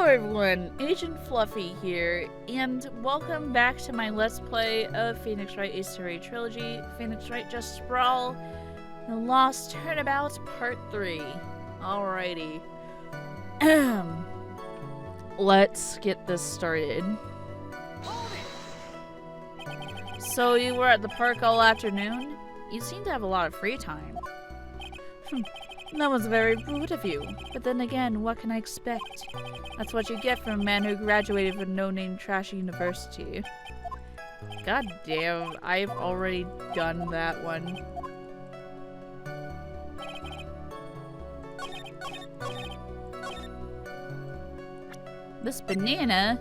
everyone, Agent Fluffy here, and welcome back to my Let's Play of Phoenix Wright A Story Trilogy, Phoenix Wright Just Sprawl, The Lost Turnabout Part 3. Alrighty. Let's get this started. So you were at the park all afternoon? You seem to have a lot of free time. That was very rude of you, but then again, what can I expect? That's what you get from a man who graduated from no-name trashy university. God damn, I've already done that one. This banana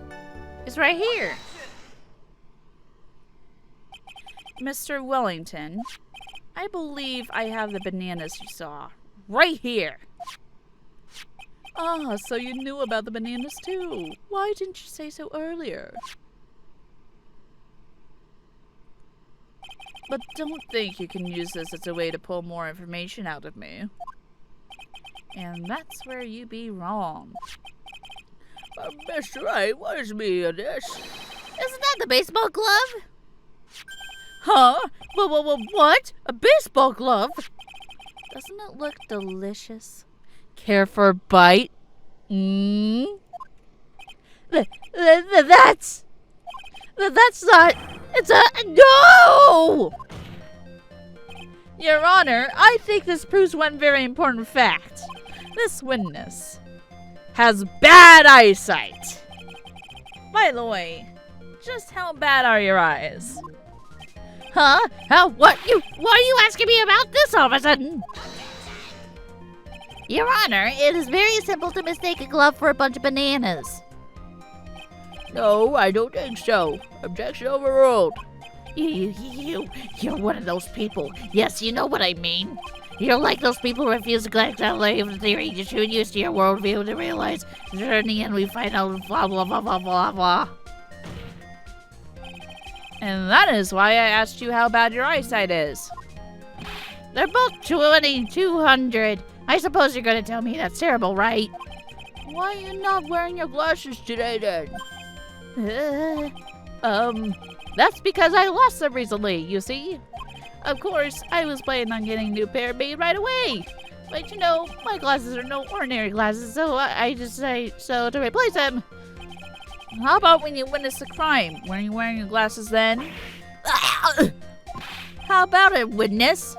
is right here. Mr. Wellington, I believe I have the bananas you saw. Right here! Ah, so you knew about the bananas too. Why didn't you say so earlier? But don't think you can use this as a way to pull more information out of me. And that's where you be wrong. Mr. Wright, what is me of this? Isn't that the baseball glove? Huh? What? A baseball glove? Doesn't it look delicious? Care for a bite? That's not... It's a... No! Your Honor, I think this proves one very important fact. This witness has bad eyesight. By the way, just how bad are your eyes? Huh? Why are you asking me about this all of a sudden? Your Honor, it is very simple to mistake a glove for a bunch of bananas. No, I don't think so. Objection overruled. You're one of those people. Yes, you know what I mean. You're like those people who refuse to collect outlay of the theory. You're too used to your worldview to realize that in the end we find out blah blah blah blah blah blah. And that is why I asked you how bad your eyesight is. They're both 200. I suppose you're gonna tell me that's terrible, right? Why are you not wearing your glasses today then? That's because I lost them recently, you see. Of course, I was planning on getting a new pair made right away. But you know, my glasses are no ordinary glasses, so I decided to replace them. How about when you witness a crime? Weren't you wearing your glasses then? How about it, witness?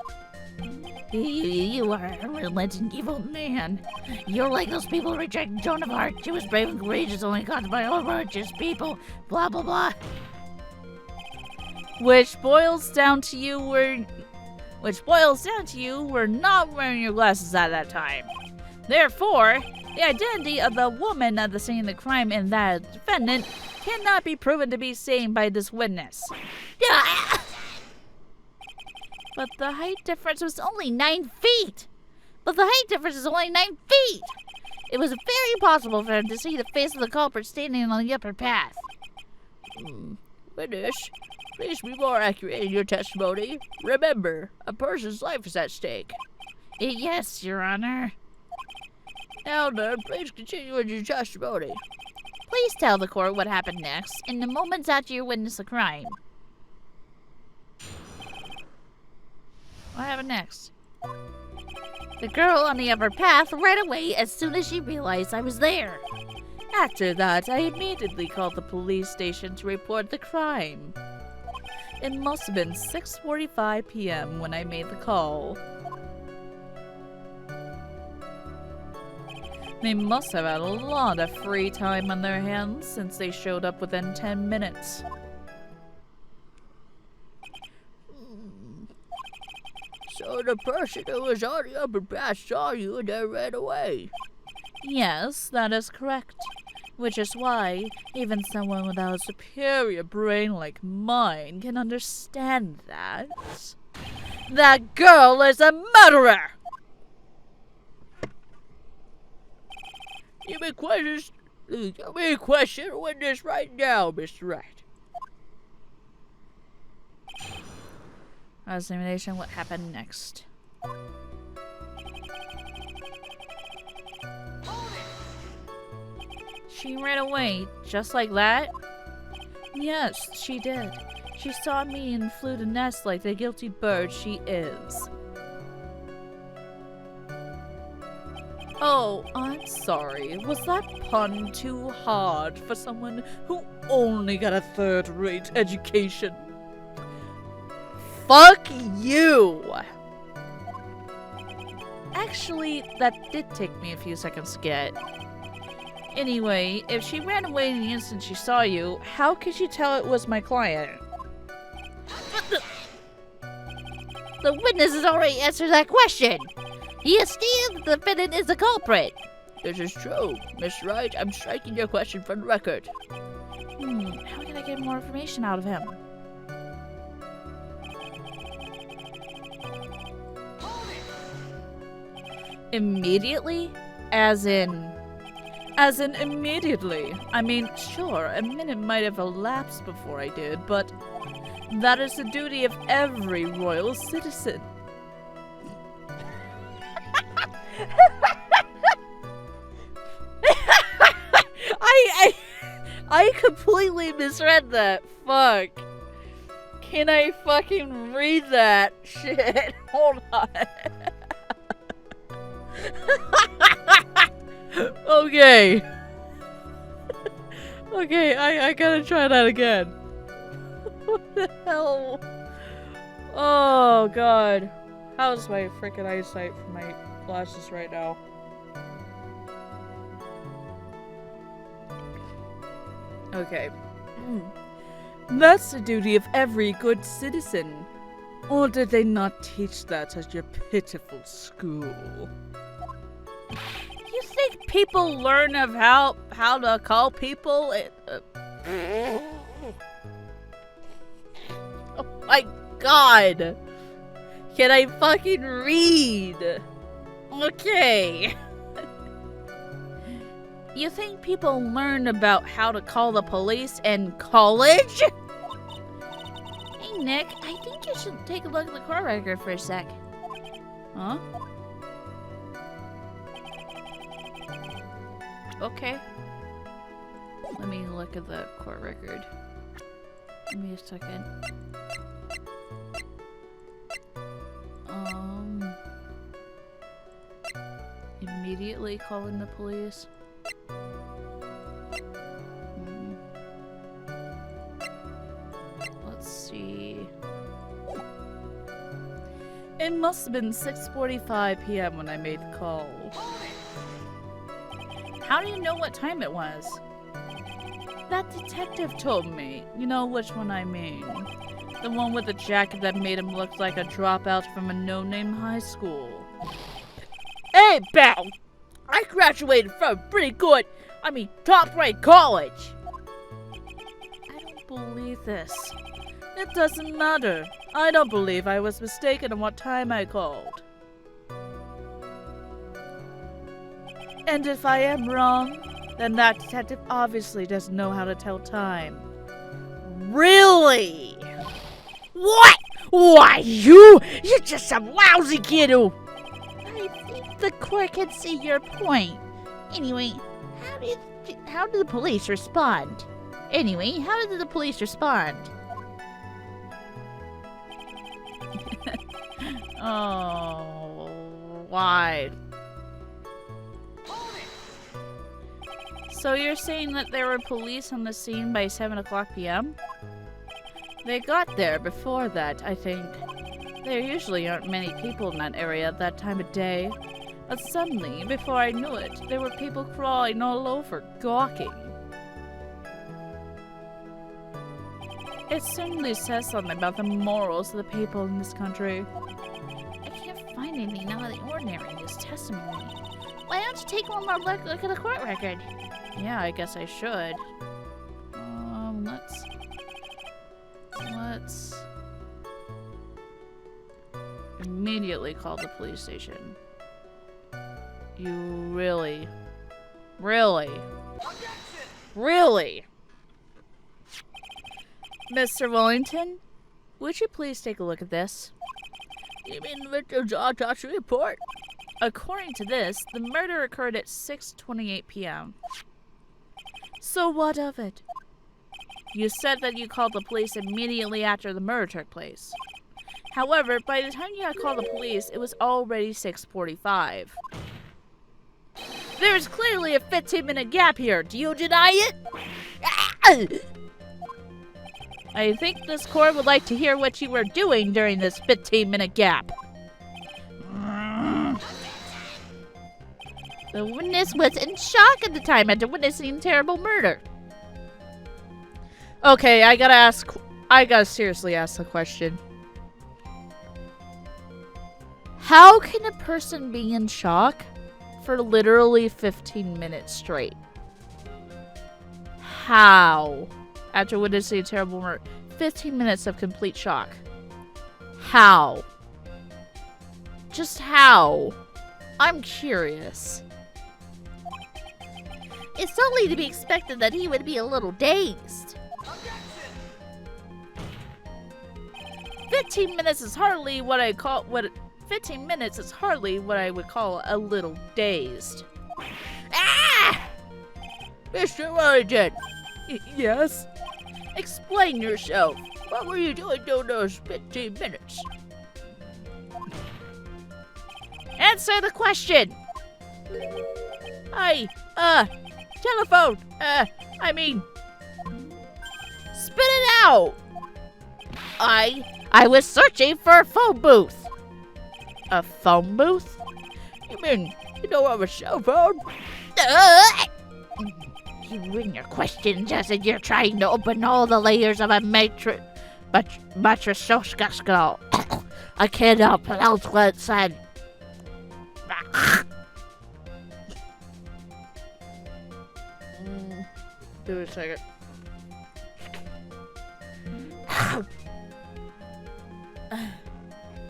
You are a relenting evil man. You're like those people who reject Joan of Arc. She was brave and courageous, only caused by overrighteous people. Blah blah blah. Which boils down to you were not wearing your glasses at that time. Therefore, the identity of the woman at the scene of the crime and that defendant cannot be proven to be same by this witness. But the height difference was only 9 feet. It was very possible for him to see the face of the culprit standing on the upper path. Witness, please be more accurate in your testimony. Remember, a person's life is at stake. Yes, Your Honor. Now then, please continue with your testimony. Please tell the court what happened next in the moments after you witnessed the crime. What happened next? The girl on the upper path ran away as soon as she realized I was there. After that, I immediately called the police station to report the crime. It must have been 6:45 p.m. when I made the call. They must have had a lot of free time on their hands since they showed up within 10 minutes. So the person who was on the upper path saw you and then ran away? Yes, that is correct. Which is why even someone without a superior brain like mine can understand that. That girl is a murderer! You may question witness right now, Mr. Wright. Examination, what happened next? She ran away, just like that? Yes, she did. She saw me and flew to nest like the guilty bird she is. Oh, I'm sorry. Was that pun too hard for someone who only got a third-rate education? Fuck you! Actually, that did take me a few seconds to get. Anyway, if she ran away in the instant she saw you, how could you tell it was my client? The witness has already answered that question. He has stated the defendant is the culprit. This is true. Miss Wright, I'm striking your question from the record. How can I get more information out of him? Immediately? As in immediately. I mean, sure, a minute might have elapsed before I did, but that is the duty of every royal citizen. I completely misread that. Fuck. Can I fucking read that shit? Hold on. Okay. Okay, I gotta try that again. What the hell? Oh god. How's my freaking eyesight from my glasses right now? Okay. That's the duty of every good citizen. Or did they not teach that at your pitiful school? You think people learn of how to call people? Oh my god! Can I fucking read? Okay. You think people learn about how to call the police in college? Hey Nick, I think you should take a look at the court record for a sec. Huh? Okay. Let me look at the court record. Give me a second. Immediately calling the police. Let's see. It must have been 6:45 p.m. when I made the call. How do you know what time it was? That detective told me. You know which one I mean. The one with the jacket that made him look like a dropout from a no-name high school. Hey, pal! I graduated from a pretty good, top-ranked college. I don't believe this. It doesn't matter. I don't believe I was mistaken on what time I called. And if I am wrong, then that detective obviously doesn't know how to tell time. Really? What? Why, you're just some lousy kiddo. I think the court can see your point. Anyway, how did the police respond? Oh, why? So you're saying that there were police on the scene by 7 o'clock p.m.? They got there before that, I think. There usually aren't many people in that area at that time of day. But suddenly, before I knew it, there were people crawling all over, gawking. It certainly says something about the morals of the people in this country. I can't find anything out of the ordinary in this testimony. Why don't you take one more look at the court record? Yeah, I guess I should. Let's immediately call the police station. You really? Mr. Wellington, would you please take a look at this? You mean Richard's autopsy report? According to this, the murder occurred at 6:28 p.m. So what of it? You said that you called the police immediately after the murder took place. However, by the time you had called the police, it was already 6:45. There is clearly a 15-minute gap here. Do you deny it? I think this court would like to hear what you were doing during this 15-minute gap. The witness was in shock at the time after witnessing a terrible murder. Okay, I gotta seriously ask the question. How can a person be in shock for literally 15 minutes straight? How? After witnessing a terrible murder. 15 minutes of complete shock. How? Just how? I'm curious. It's totally to be expected that he would be a little dazed. 15 minutes is hardly what I call 15 minutes is hardly what I would call a little dazed. Ah! Mr. Wellington! Yes? Explain yourself. What were you doing during those 15 minutes? Answer the question! Telephone! Spit it out! I was searching for a phone booth. A phone booth? You mean you don't have a cell phone? You win your questions as if you're trying to open all the layers of a matrix. I cannot pronounce what it said. Give it a second.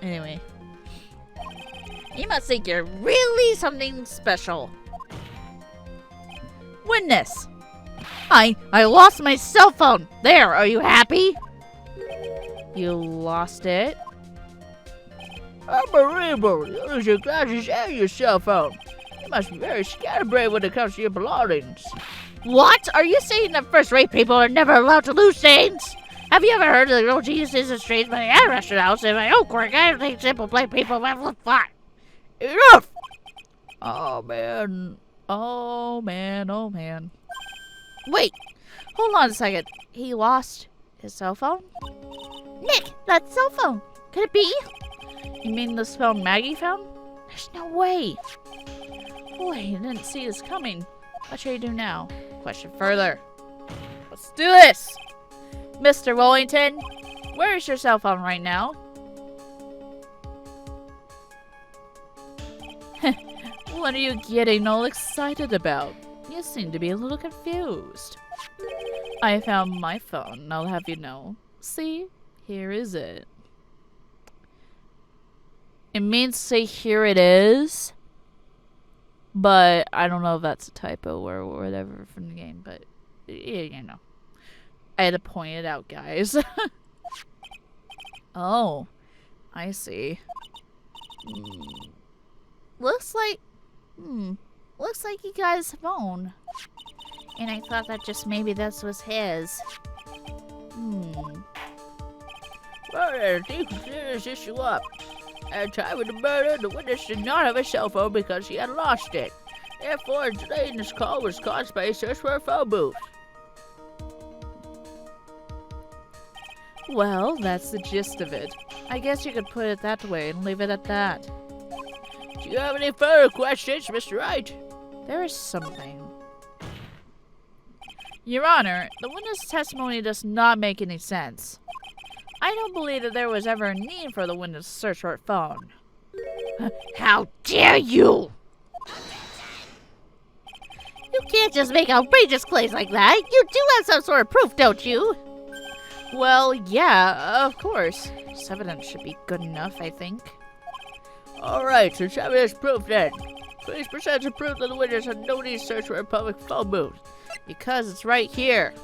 Anyway. You must think you're really something special. Witness! I lost my cell phone. There, are you happy? You lost it? Unbelievable! You lose your glasses and your cell phone. You must be very scatterbrained when it comes to your belongings. What? Are you saying that first-rate people are never allowed to lose things? Have you ever heard of the real genius is a strange money at a restaurant house in my own quirk? I don't think simple plain people have looked fine. Enough! Oh man. Oh man, oh man. Wait, Hold on a second. He lost his cell phone? Nick, that cell phone. Could it be? You mean the phone Maggie found? There's no way. Boy, I didn't see this coming. What should I do now? Question further. Let's do this! Mr. Wellington, where is your cell phone right now? What are you getting all excited about? You seem to be a little confused. I found my phone, I'll have you know. See? Here is it. It means say here it is. But I don't know if that's a typo or whatever from the game, but yeah, you know. I had to point it out, guys. Oh, I see. Looks like he got his phone. And I thought that just maybe this was his. Well, then, I think we clear this issue up. At the time of the murder, the witness did not have a cell phone because he had lost it. Therefore, a delay in this call was caused by a search for a phone booth. Well, that's the gist of it. I guess you could put it that way and leave it at that. Do you have any further questions, Mr. Wright? There is something. Your Honor, the witness' testimony does not make any sense. I don't believe that there was ever a need for the witness to search for a phone. How dare you! You can't just make outrageous claims like that. You do have some sort of proof, don't you? Well, yeah, of course. This evidence should be good enough, I think. Alright, so show me this proof then. Please present the proof that the witness had no need to search for a public phone booth. Because it's right here.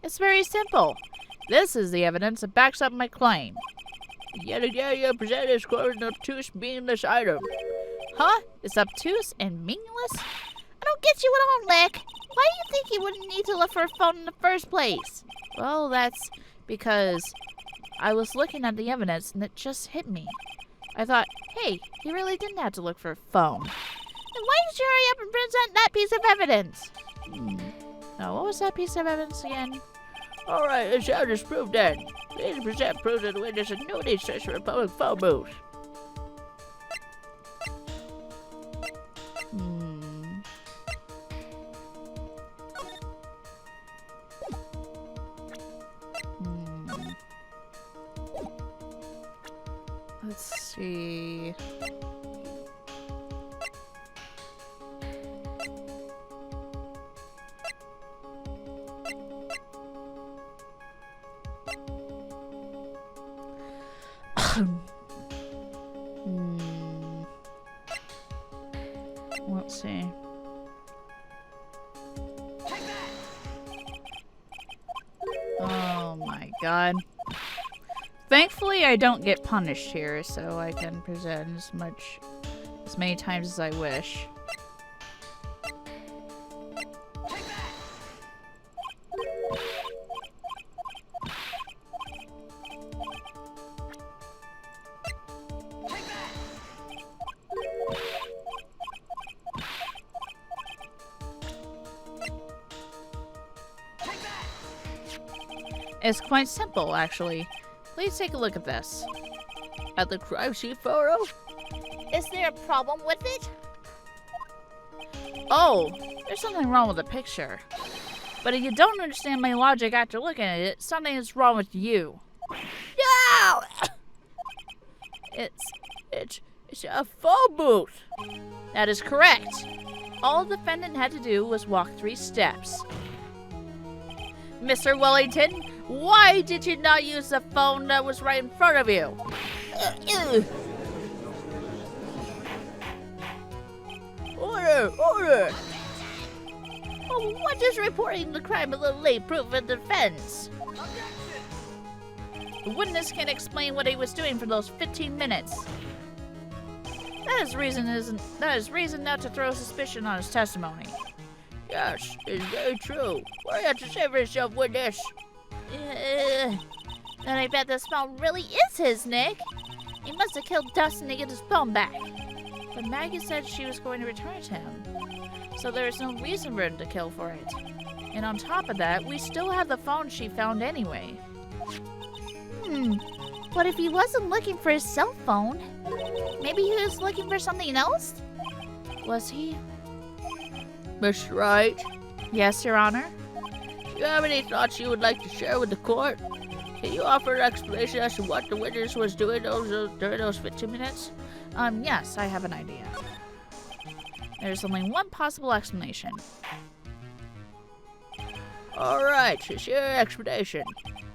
It's very simple. This is the evidence that backs up my claim. Yet again, you present this quote an obtuse, meaningless item. Huh? It's obtuse and meaningless? I don't get you at all, Nick. Why do you think he wouldn't need to look for a phone in the first place? Well, that's because I was looking at the evidence and it just hit me. I thought, hey, he really didn't have to look for a phone. Then why did you hurry up and present that piece of evidence? Now, what was that piece of evidence again? All right, the charge is proved then. Please present proof that the witness has no need to search for a public phone booth. Let's see. Let's see. Oh my god. Thankfully, I don't get punished here, so I can present as many times as I wish. It's quite simple, actually. Please take a look at this. At the crime scene photo? Is there a problem with it? Oh, there's something wrong with the picture. But if you don't understand my logic after looking at it, something is wrong with you. No! It's a phone booth. That is correct. All the defendant had to do was walk 3 steps. Mr. Wellington, why did you not use the phone that was right in front of you? Order! Oh, what is reporting the crime a little late proof of defense? The witness can explain what he was doing for those 15 minutes. That is reason not to throw suspicion on his testimony. Yes, it's very true. What do you have to say for yourself, witness? Then I bet this phone really is his, Nick. He must have killed Dustin to get his phone back. But Maggie said she was going to return it to him, so there is no reason for him to kill for it. And on top of that, we still have the phone she found anyway. What if he wasn't looking for his cell phone? Maybe he was looking for something else? Was he? Miss Wright, Yes, Your Honor. do you have any thoughts you would like to share with the court? Can you offer an explanation as to what the witness was doing during those 15 minutes? Yes, I have an idea. There's only one possible explanation. All right, sincere explanation.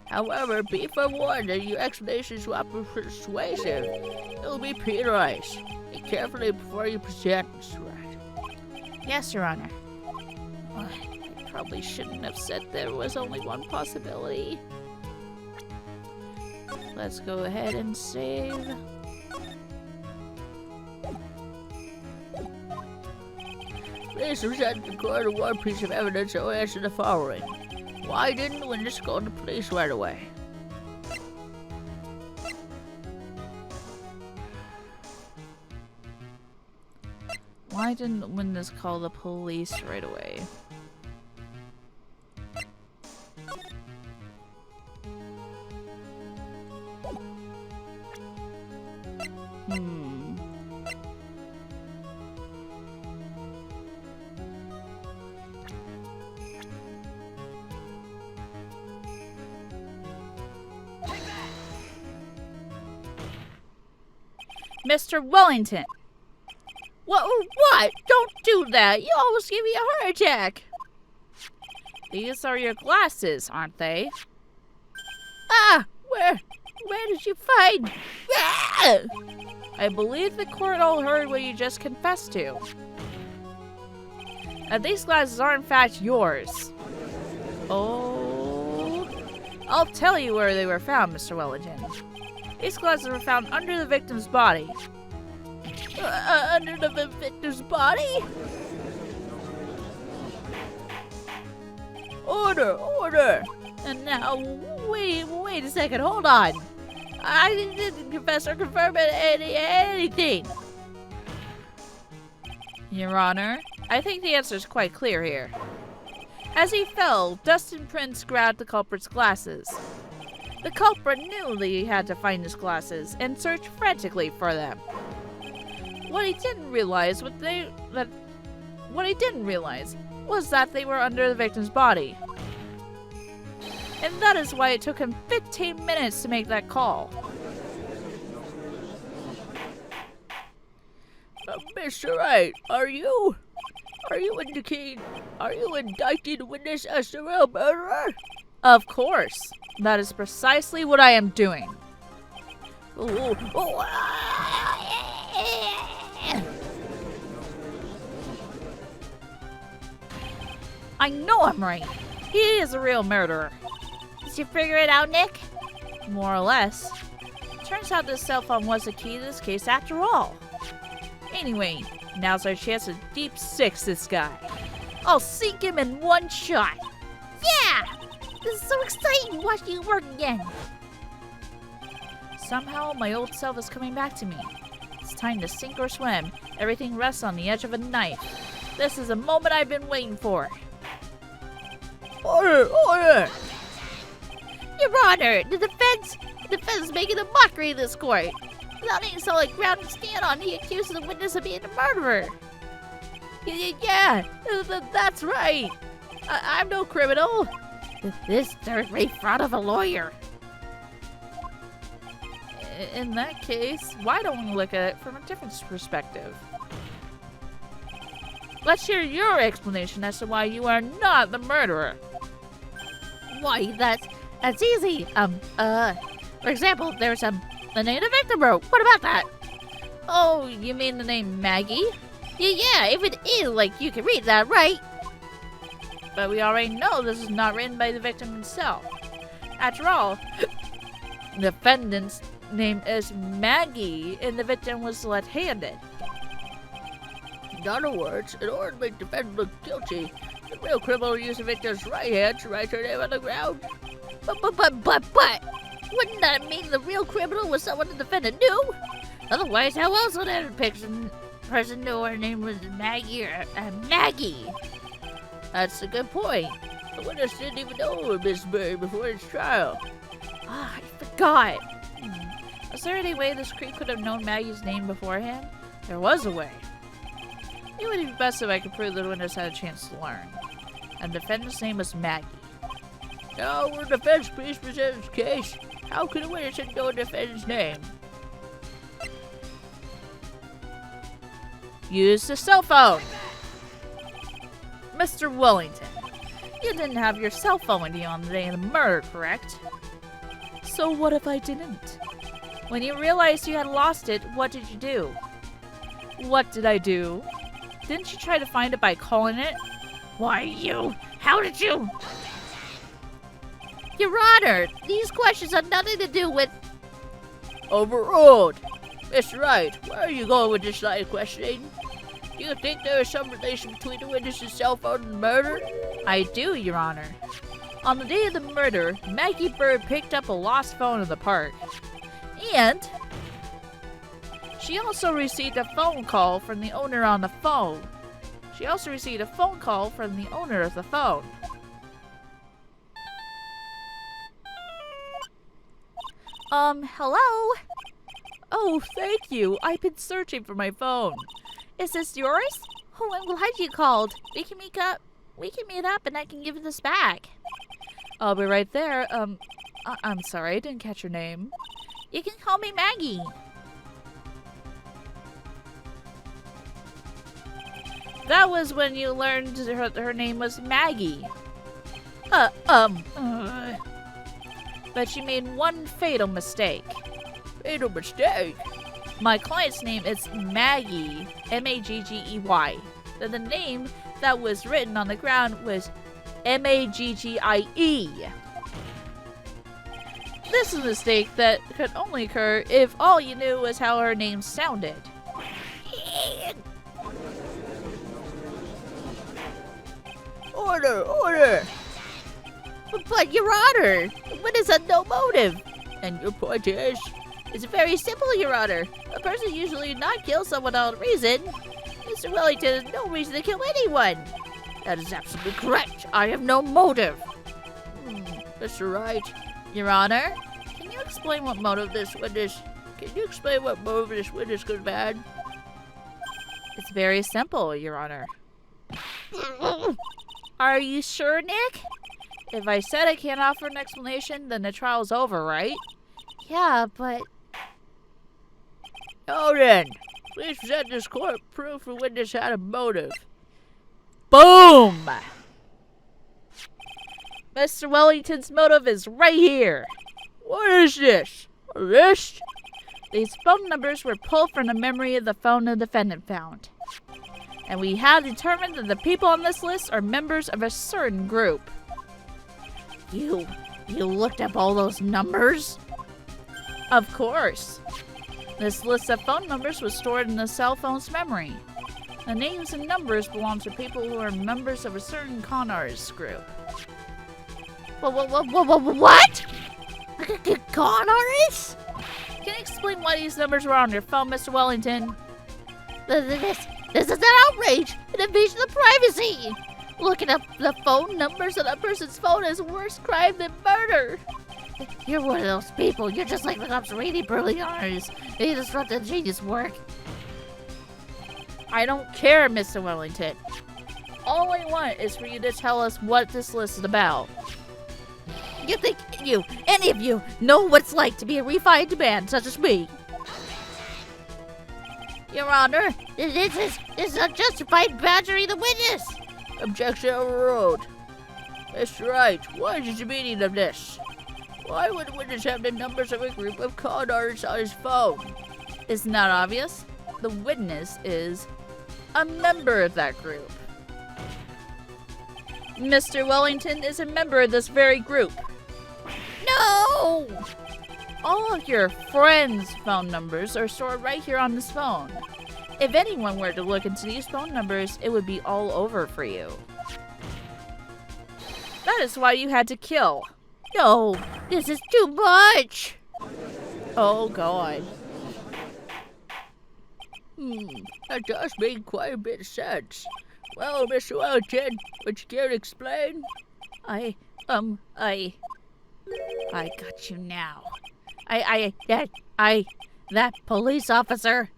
However, be forewarned that your explanations will be persuasive. It will be penalized. Think carefully before you present, Mr. Wright. Yes, Your Honor. I probably shouldn't have said there was only one possibility. Let's go ahead and save. Please present the court of one piece of evidence that will answer the following. Why didn't the witness call the police right away? Why didn't the witness call the police right away? Mr. Wellington! What? Don't do that! You almost gave me a heart attack! These are your glasses, aren't they? Ah! Where did you find? Ah! I believe the court all heard what you just confessed to. These glasses are in fact yours. Oh, I'll tell you where they were found, Mr. Wellington. These glasses were found under the victim's body. Under the victim's body? Order! Order! And now, wait a second, hold on. I didn't confess or confirm anything. Your Honor, I think the answer is quite clear here. As he fell, Dustin Prince grabbed the culprit's glasses. The culprit knew that he had to find his glasses and searched frantically for them. What he didn't realize was that they were under the victim's body. And that is why it took him 15 minutes to make that call. Mr. Wright, are you indicting the witness as the real murderer? Of course. That is precisely what I am doing. Ooh, ooh, I know I'm right. He is a real murderer. Did you figure it out, Nick? More or less. Turns out this cell phone was the key to this case after all. Anyway, now's our chance to deep six this guy. I'll sink him in one shot. Yeah! This is so exciting watching you work again. Somehow my old self is coming back to me. It's time to sink or swim. Everything rests on the edge of a knife. This is a moment I've been waiting for. order! Order! Your Honor, the defense is making a mockery of this court. Without any solid ground to stand on, he accuses the witness of being a murderer. Yeah, that's right. I'm no criminal. This third-rate fraud of a lawyer. In that case, why don't we look at it from a different perspective? Let's hear your explanation as to why you are not the murderer. Why, that's easy. For example, there's the name the victim wrote. What about that? Oh, you mean the name Maggie? Yeah, if it is, like, you can read that, right? But we already know this is not written by the victim himself. After all, the defendant's name is Maggie, and the victim was left-handed. In other words, in order to make the defendant look guilty, the real criminal used the victim's right hand to write her name on the ground. But, wouldn't that mean the real criminal was someone the defendant knew? Otherwise, how else would that person know her name was Maggie or Maggie? That's a good point. The witness didn't even know it was Miss Murray before his trial. Ah, I forgot. Was there any way this creep could have known Maggie's name beforehand? There was a way. It would be best if I could prove that the witness had a chance to learn. And the defendant's name was Maggie. Now, when the defense please present its case, how can a witness know the defendant's name? Use the cell phone! Mr. Wellington, you didn't have your cell phone with you on the day of the murder, correct? So what if I didn't? When you realized you had lost it, what did you do? What did I do? Didn't you try to find it by calling it? Why, how did you? Your Honor, these questions have nothing to do with... Overruled! Mr. Wright, where are you going with this line of questioning? Do you think there is some relation between the witness's cell phone and the murder? I do, Your Honor. On the day of the murder, Maggie Bird picked up a lost phone in the park. And she also received a phone call from the owner on the phone. She also received a phone call from the owner of the phone. Hello? Oh, thank you. I've been searching for my phone. Is this yours? Oh, I'm glad you called. We can meet up and I can give you this back. I'll be right there. I'm sorry, I didn't catch your name. You can call me Maggie. That was when you learned her name was Maggie. But she made one fatal mistake. Fatal mistake? My client's name is Maggie, M-A-G-G-E-Y. Then the name that was written on the ground was M-A-G-G-I-E. This is a mistake that could only occur if all you knew was how her name sounded. Order! Order! But Your Honor, witness had no motive. And your point is? It's very simple, Your Honor. A person usually not kill someone without a reason. Mr. Wellington has no reason to kill anyone. That is absolutely correct. I have no motive. Mr. Wright. Your Honor, can you explain what motive this witness... Can you explain what motive this witness could have had? It's very simple, Your Honor. Are you sure, Nick? If I said I can't offer an explanation, then the trial's over, right? Yeah, but... Now then, please present this court proof the witness had a motive. Boom! Mr. Wellington's motive is right here. What is this? A list? These phone numbers were pulled from the memory of the phone the defendant found. And we have determined that the people on this list are members of a certain group. You looked up all those numbers? Of course. This list of phone numbers was stored in the cell phone's memory. The names and numbers belong to people who are members of a certain con artist group. What? Con artists? Can you explain why these numbers were on your phone, Mr. Wellington? This is an outrage, an invasion of privacy. Looking up the phone numbers on a person's phone is a worse crime than murder. You're one of those people. You're just like the cops' really brilliant artists. They disrupt the genius work. I don't care, Mr. Wellington. All I want is for you to tell us what this list is about. You think any of you, know what it's like to be a refined man such as me? Your Honor, this is unjustified badgering the witness. Objection overruled. Mr. Wright, what is the meaning of this? Why would the witness have the numbers of a group of con artists on his phone? Isn't that obvious? The witness is a member of that group. Mr. Wellington is a member of this very group. No! All of your friends' phone numbers are stored right here on this phone. If anyone were to look into these phone numbers, it would be all over for you. That is why you had to kill. No, this is too much. Oh, God. That does make quite a bit of sense. Well, Mr. Wellington, would you care to explain? I got you now. That police officer.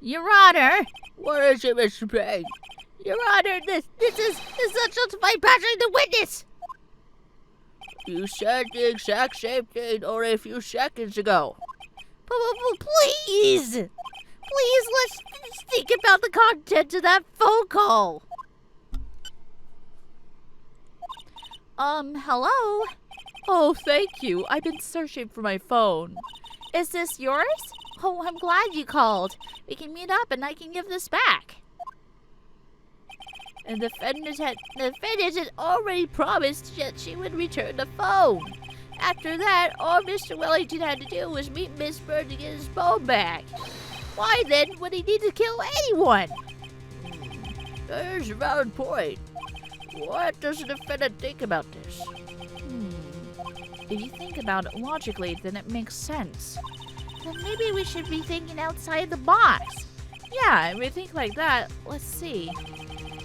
Your Honor. What is it, Mr. Payne? Your Honor, this is unjustified badgering the witness. You said the exact same thing only a few seconds ago. Please, let's think about the content of that phone call. Hello? Oh, thank you. I've been searching for my phone. Is this yours? Oh, I'm glad you called. We can meet up and I can give this back. And the defendant had already promised that she would return the phone. After that, all Mr. Wellington had to do was meet Miss Bird to get his phone back. Why then would he need to kill anyone? There's a valid point. What does the defendant think about this? If you think about it logically, then it makes sense. Then maybe we should be thinking outside the box. Yeah, if we think like that, let's see.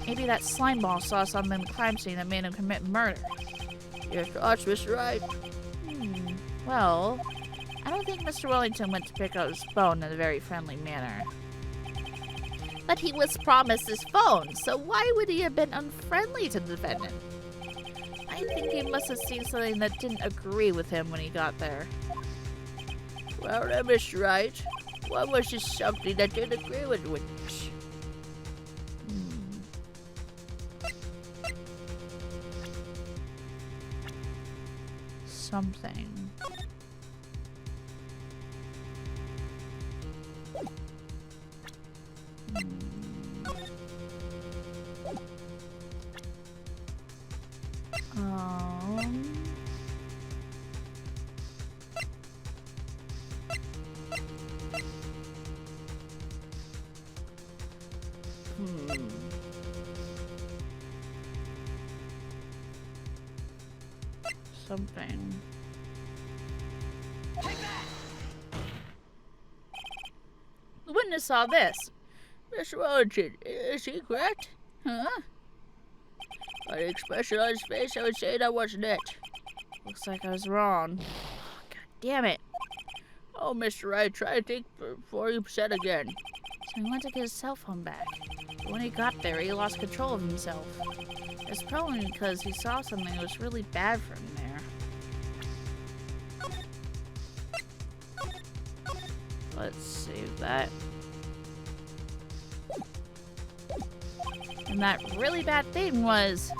Maybe that slime ball saw something in the crime scene that made him commit murder. Your thoughts, Mr. Wright? Well, I don't think Mr. Wellington went to pick up his phone in a very friendly manner. But he was promised his phone, so why would he have been unfriendly to the defendant? I think he must have seen something that didn't agree with him when he got there. Well then, Mr. Wright, what was this something that didn't agree with the witness? Something. something. The witness saw this. Mr. Wellington, is he correct? Huh? By the expression on his face, I would say that wasn't it. Looks like I was wrong. God damn it. Oh, Mr. Wright, try to think before you said again. So he went to get his cell phone back. But when he got there, he lost control of himself. It's probably because he saw something that was really bad for him there. Let's save that. And that really bad thing was...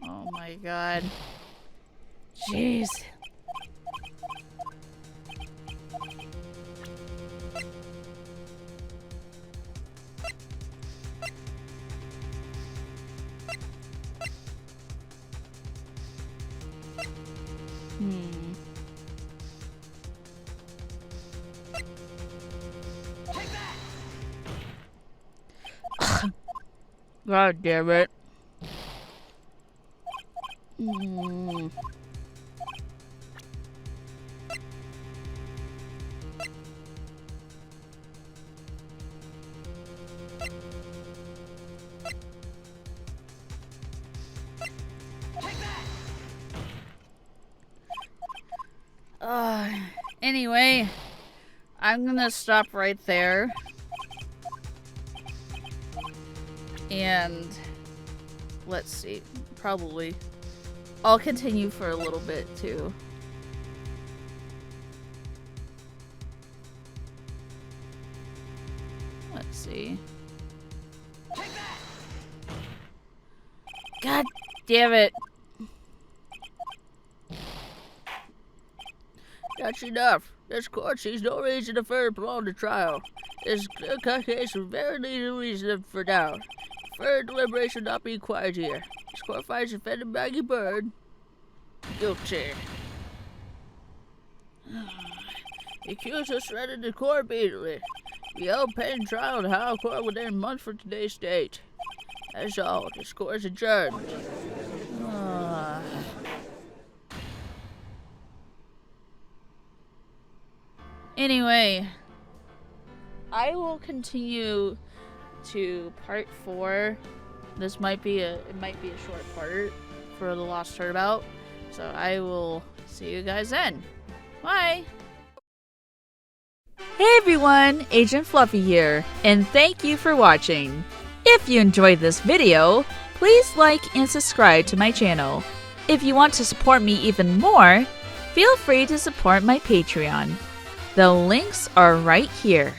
Oh my god. Jeez. God damn it. Anyway, I'm gonna stop right there. And let's see, probably I'll continue for a little bit too. Let's see. God damn it. That's enough. This court sees no reason to further prolong the trial. This clear-cut case with very little reason for doubt. Further deliberation not be required here. This court finds defendant Maggie Bird guilty. The accused was surrendered to court immediately. We held pending trial in High Court within a month from today's date. That's all. This court is adjourned. Anyway, I will continue to part 4. This might be a short part for the Lost Turnabout. So I will see you guys then. Bye. Hey everyone, Agent Fluffy here, and thank you for watching. If you enjoyed this video, please like and subscribe to my channel. If you want to support me even more, feel free to support my Patreon. The links are right here.